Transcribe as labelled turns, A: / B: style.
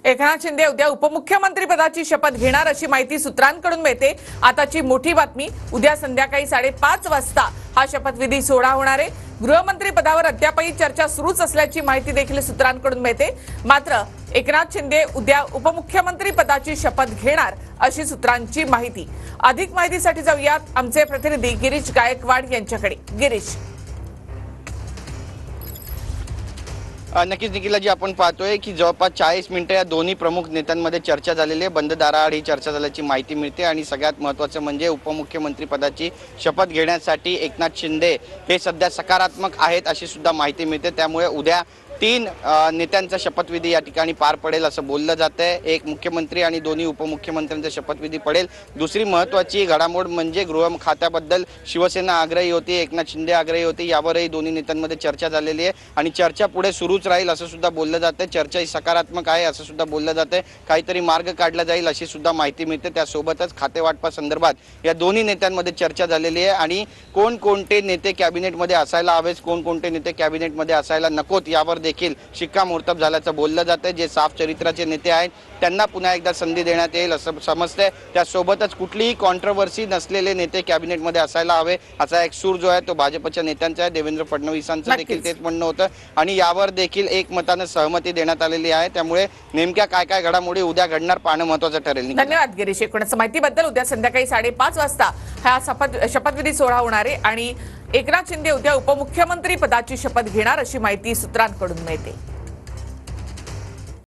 A: एकनाथ शिंदे उद्या उपमुख्यमंत्री पदाची शपथ घेणार अशी माहिती सूत्रांकडून मिळते। आताची मोठी बातमी, उद्या संध्याकाळी 5:30 वाजता हा शपथविधी सोहळा होणार आहे। गृहमंत्री पदावर अद्यापही चर्चा सुरूच असल्याची माहिती देखील सूत्रांकडून मिळते। मात्र एकनाथ शिंदे उद्या उपमुख्यमंत्री पदाची शपथ घेणार अशी सूत्रांची माहिती। अधिक माहितीसाठी जाऊयात आमचे प्रतिनिधी गिरीश गायकवाड यांच्याकडे। गिरीश,
B: नक्कीच निखिलाजी, आपण पाहतोय की जवळपास 40 मिनिटं या दोन्ही प्रमुख नेत्यांमध्ये चर्चा झालेली आहे। बंद दाराआड ही चर्चा झाल्याची माहिती मिळते आणि सगळ्यात महत्त्वाचं म्हणजे उपमुख्यमंत्री पदाची शपथ घेण्यासाठी एकनाथ शिंदे हे सध्या सकारात्मक आहेत अशी सुद्धा माहिती मिळते। त्यामुळे उद्या 3 नेत्यांचा शपथविधी या ठिकाणी पार पडेल असं बोललं जातंय। एक मुख्यमंत्री आणि दोन्ही उपमुख्यमंत्र्यांचा शपथविधी पडेल। दुसरी महत्त्वाची घडामोड म्हणजे गृह खात्याबद्दल शिवसेना आग्रही होती, एकनाथ शिंदे आग्रही होती, यावरही दोन्ही नेत्यांमध्ये चर्चा झालेली आहे आणि चर्चा पुढे सुरूच राहील असं सुद्धा बोललं जातंय। चर्चा ही सकारात्मक आहे असं सुद्धा बोललं जातंय। काहीतरी मार्ग काढला जाईल अशी सुद्धा माहिती मिळते। त्यासोबतच खातेवाटपासंदर्भात या दोन्ही नेत्यांमध्ये चर्चा झालेली आहे आणि कोणकोणते नेते कॅबिनेटमध्ये असायला हवेत, कोणकोणते नेते कॅबिनेटमध्ये असायला नकोत यावर देखील शिक्कामोर्तब झाल्याचं बोललं जातं। जे साफ चरित्राचे नेते आहेत त्यांना पुन्हा एकदा संधी देण्यात येईल असं समजतंय। त्यासोबतच कुठलीही कॉन्ट्रोवर्सी नसलेले नेते कॅबिनेटमध्ये असायला हवे असा एक सूर जो आहे तो भाजपच्या नेत्यांचा आहे। देवेंद्र फडणवीसांचं देखील तेच म्हणणं होतं आणि यावर देखील एकमतानं सहमती देण्यात आलेली आहे। त्यामुळे नेमक्या काय काय घडामोडी उद्या घडणार पाहणं महत्त्वाचं ठरेल।
A: धन्यवाद गिरीश। एकूणच माहितीबद्दल उद्या संध्याकाळी 5:30 वाजता हा शपथविधी सोहळा होणार आहे आणि एकनाथ शिंदे उद्या उपमुख्यमंत्री पदाची शपथ घेणार अशी माहिती सूत्रांकडून मिळते।